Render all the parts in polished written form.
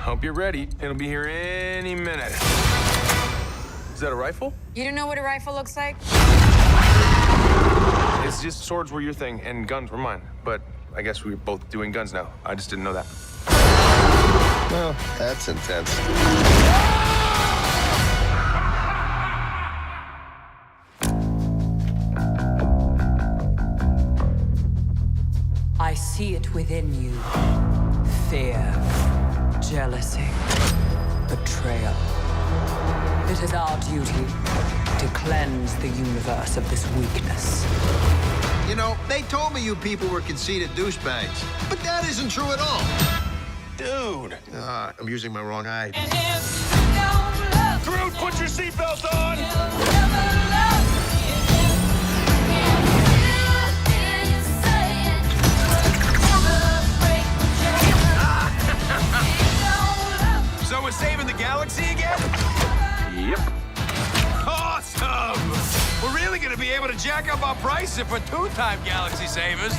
Hope you're ready. It'll be here any minute. Is that a rifle? You don't know what a rifle looks like? It's just swords were your thing and guns were mine. But I guess we're both doing guns now. I just didn't know that. Well, that's intense. I see it within you. Fear, jealousy, betrayal. It is our duty to cleanse the universe of this weakness. You know, they told me you people were conceited douchebags, but that isn't true at all. Dude! I'm using my wrong eye. Groot, put your seatbelt on! So we're saving the galaxy again? Yep. Awesome! We're really gonna be able to jack up our price if we're two-time galaxy savers.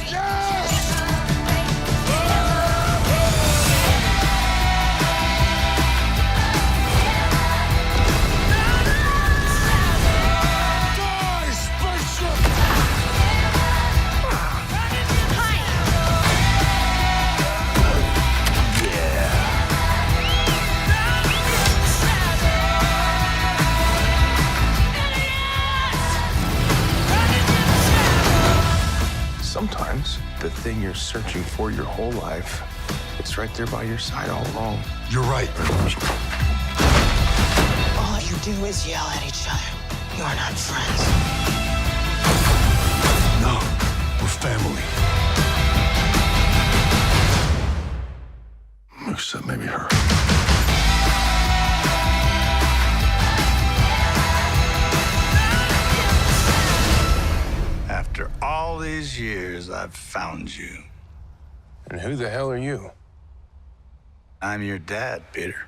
Sometimes the thing you're searching for your whole life, it's right there by your side all along. You're right. All you do is yell at each other. You're not friends. No, we're family. Except maybe her. After all these years, I've found you. And who the hell are you? I'm your dad, Peter.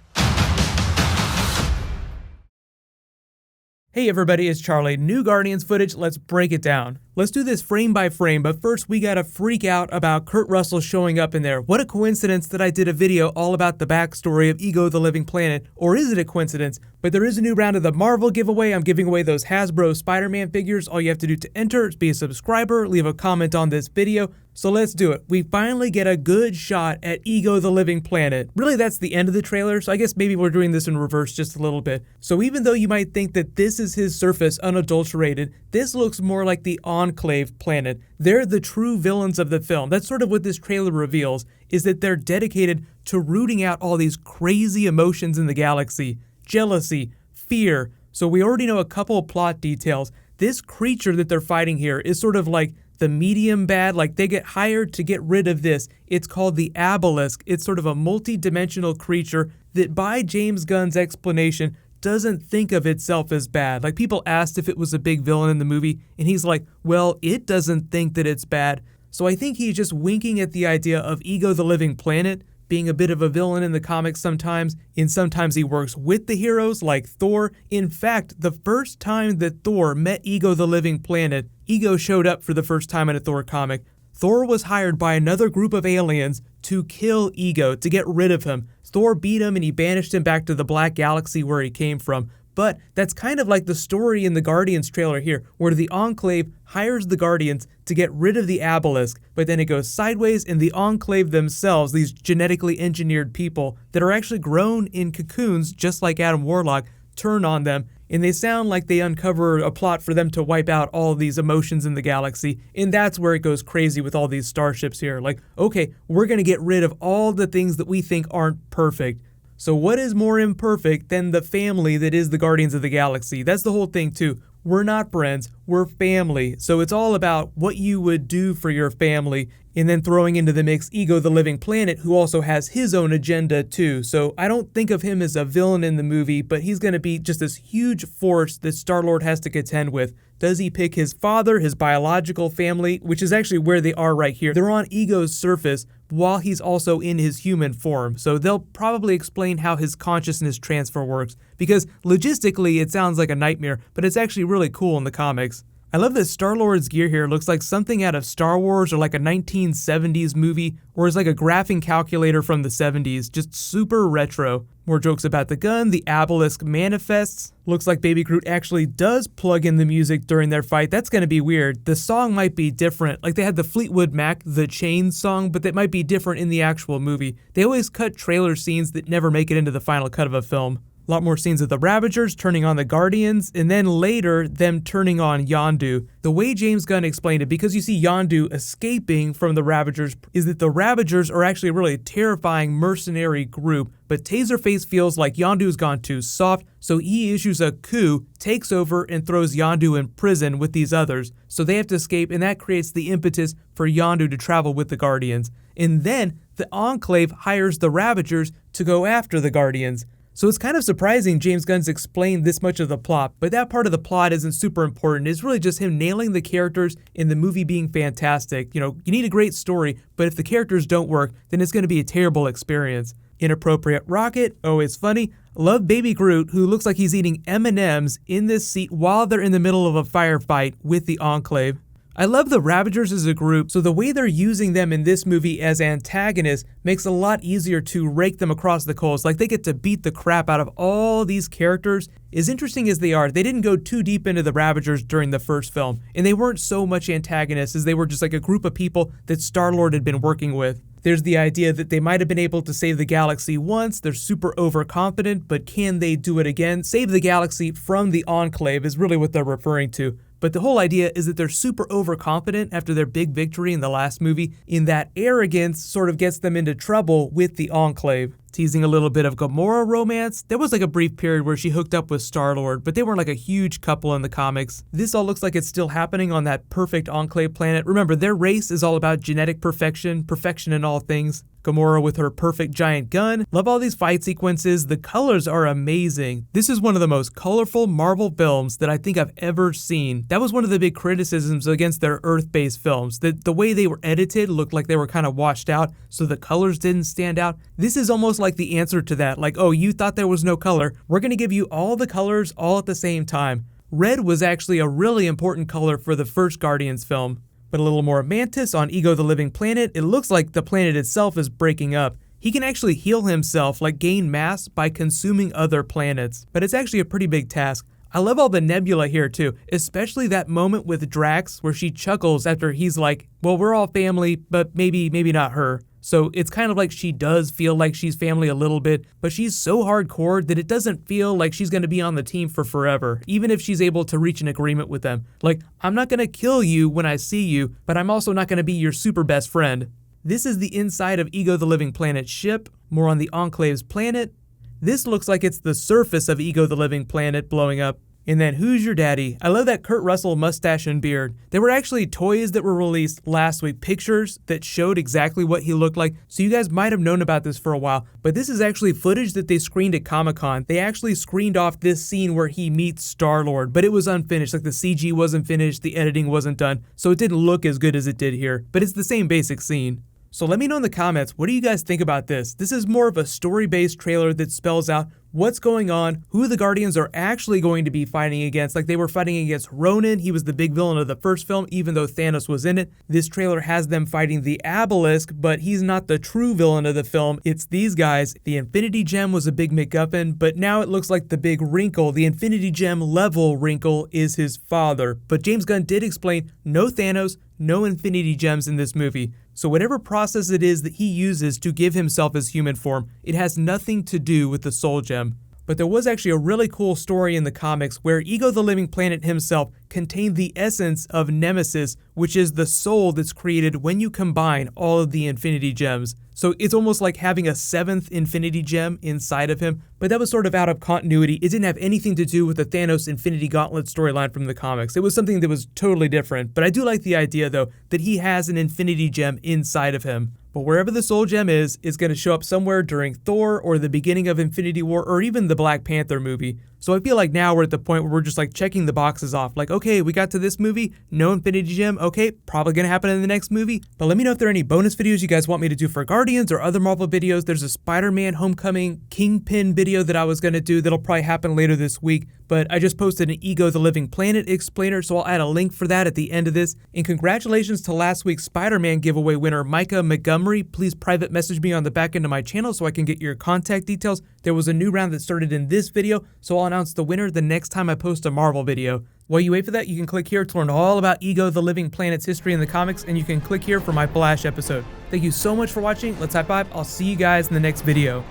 Hey everybody, it's Charlie. New Guardians footage, let's break it down. Let's do this frame by frame, but first we gotta freak out about Kurt Russell showing up in there. What a coincidence that I did a video all about the backstory of Ego the Living Planet, or is it a coincidence? But there is a new round of the Marvel giveaway. I'm giving away those Hasbro Spider-Man figures. All you have to do to enter is be a subscriber, leave a comment on this video. So let's do it. We finally get a good shot at Ego the Living Planet. Really, that's the end of the trailer, so I guess maybe we're doing this in reverse just a little bit. So even though you might think that this is his surface unadulterated, this looks more like the Enclave planet. They're the true villains of the film. That's sort of what this trailer reveals, is that they're dedicated to rooting out all these crazy emotions in the galaxy. Jealousy, fear. So we already know a couple of plot details. This creature that they're fighting here is sort of like the medium bad, like they get hired to get rid of this. It's called the Abilisk. It's sort of a multi-dimensional creature that, by James Gunn's explanation, doesn't think of itself as bad. Like, people asked if it was a big villain in the movie, and he's like, well, it doesn't think that it's bad. So I think he's just winking at the idea of Ego the Living Planet being a bit of a villain in the comics sometimes, and sometimes he works with the heroes like Thor. In fact, the first time that Thor met Ego the Living Planet, Ego showed up for the first time in a Thor comic. Thor was hired by another group of aliens to kill Ego, to get rid of him. Thor beat him and he banished him back to the Black Galaxy where he came from. But that's kind of like the story in the Guardians trailer here, where the Enclave hires the Guardians to get rid of the Abilisk, but then it goes sideways and the Enclave themselves, these genetically engineered people that are actually grown in cocoons just like Adam Warlock, turn on them, and they sound like they uncover a plot for them to wipe out all of these emotions in the galaxy, and that's where it goes crazy with all these starships here. Like, okay, we're gonna get rid of all the things that we think aren't perfect. So what is more imperfect than the family that is the Guardians of the Galaxy? That's the whole thing too. We're not friends, we're family. So it's all about what you would do for your family, and then throwing into the mix Ego the Living Planet, who also has his own agenda too. So I don't think of him as a villain in the movie, but he's going to be just this huge force that Star-Lord has to contend with. Does he pick his father, his biological family, which is actually where they are right here. They're on Ego's surface while he's also in his human form. So they'll probably explain how his consciousness transfer works, because logistically it sounds like a nightmare, but it's actually really cool in the comics. I love that Star-Lord's gear here looks like something out of Star Wars or like a 1970s movie, or is like a graphing calculator from the 70s, just super retro. More jokes about the gun, the obelisk manifests. Looks like Baby Groot actually does plug in the music during their fight. That's gonna be weird. The song might be different. Like they had the Fleetwood Mac The Chain song, but that might be different in the actual movie. They always cut trailer scenes that never make it into the final cut of a film. A lot more scenes of the Ravagers turning on the Guardians, and then later, them turning on Yondu. The way James Gunn explained it, because you see Yondu escaping from the Ravagers, is that the Ravagers are actually a really terrifying mercenary group, but Taserface feels like Yondu's gone too soft, so he issues a coup, takes over, and throws Yondu in prison with these others. So they have to escape, and that creates the impetus for Yondu to travel with the Guardians. And then, the Enclave hires the Ravagers to go after the Guardians. So it's kind of surprising James Gunn's explained this much of the plot, but that part of the plot isn't super important. It's really just him nailing the characters and the movie being fantastic. You know, you need a great story, but if the characters don't work, then it's going to be a terrible experience. Inappropriate Rocket, always funny. Love Baby Groot, who looks like he's eating M&Ms in this seat while they're in the middle of a firefight with the Enclave. I love the Ravagers as a group, so the way they're using them in this movie as antagonists makes it a lot easier to rake them across the coals. Like, they get to beat the crap out of all these characters. As interesting as they are, they didn't go too deep into the Ravagers during the first film, and they weren't so much antagonists as they were just like a group of people that Star-Lord had been working with. There's the idea that they might have been able to save the galaxy once, they're super overconfident, but can they do it again? Save the galaxy from the Enclave is really what they're referring to. But the whole idea is that they're super overconfident after their big victory in the last movie, in that arrogance sort of gets them into trouble with the Enclave. Teasing a little bit of Gamora romance. There was like a brief period where she hooked up with Star-Lord, but they weren't like a huge couple in the comics. This all looks like it's still happening on that perfect Enclave planet. Remember, their race is all about genetic perfection, perfection in all things. Gamora with her perfect giant gun. Love all these fight sequences. The colors are amazing. This is one of the most colorful Marvel films that I think I've ever seen. That was one of the big criticisms against their Earth-based films, that the way they were edited looked like they were kind of washed out, so the colors didn't stand out. This is almost like the answer to that. Like, oh, you thought there was no color. We're gonna give you all the colors all at the same time. Red was actually a really important color for the first Guardians film. But a little more Mantis on Ego the Living Planet. It looks like the planet itself is breaking up. He can actually heal himself, like gain mass, by consuming other planets. But it's actually a pretty big task. I love all the Nebula here too, especially that moment with Drax where she chuckles after he's like, well, we're all family, but maybe not her. So it's kind of like she does feel like she's family a little bit, but she's so hardcore that it doesn't feel like she's going to be on the team for forever, even if she's able to reach an agreement with them. Like, I'm not going to kill you when I see you, but I'm also not going to be your super best friend. This is the inside of Ego the Living Planet ship, more on the Enclave's planet. This looks like it's the surface of Ego the Living Planet blowing up. And then Who's Your Daddy? I love that Kurt Russell mustache and beard. There were actually toys that were released last week, pictures that showed exactly what he looked like, so you guys might have known about this for a while, but this is actually footage that they screened at Comic-Con. They actually screened off this scene where he meets Star-Lord, but it was unfinished, like the CG wasn't finished, the editing wasn't done, so it didn't look as good as it did here, but it's the same basic scene. So let me know in the comments, what do you guys think about this? This is more of a story-based trailer that spells out what's going on, who the Guardians are actually going to be fighting against. Like, they were fighting against Ronan. He was the big villain of the first film, even though Thanos was in it. This trailer has them fighting the Obelisk, but he's not the true villain of the film. It's these guys. The Infinity Gem was a big MacGuffin, but now it looks like the big wrinkle, the Infinity Gem level wrinkle, is his father. But James Gunn did explain no Thanos, no Infinity Gems in this movie. So whatever process it is that he uses to give himself his human form, it has nothing to do with the Soul Gem. But there was actually a really cool story in the comics where Ego the Living Planet himself contained the essence of Nemesis, which is the soul that's created when you combine all of the Infinity Gems. So it's almost like having a 7th Infinity Gem inside of him, but that was sort of out of continuity. It didn't have anything to do with the Thanos Infinity Gauntlet storyline from the comics. It was something that was totally different, but I do like the idea though that he has an Infinity Gem inside of him. But wherever the Soul Gem is, it's going to show up somewhere during Thor or the beginning of Infinity War or even the Black Panther movie. So I feel like now we're at the point where we're just like checking the boxes off. Like, okay, we got to this movie, no Infinity Gem, okay, probably going to happen in the next movie. But let me know if there are any bonus videos you guys want me to do for Guardians or other Marvel videos. There's a Spider-Man Homecoming Kingpin video that I was going to do that'll probably happen later this week. but I just posted an Ego the Living Planet explainer, so I'll add a link for that at the end of this. And congratulations to last week's Spider-Man giveaway winner, Micah Montgomery. Please private message me on the back end of my channel so I can get your contact details. There was a new round that started in this video, so I'll announce the winner the next time I post a Marvel video. While you wait for that, you can click here to learn all about Ego the Living Planet's history in the comics, and you can click here for my Flash episode. Thank you so much for watching. Let's high five. I'll see you guys in the next video.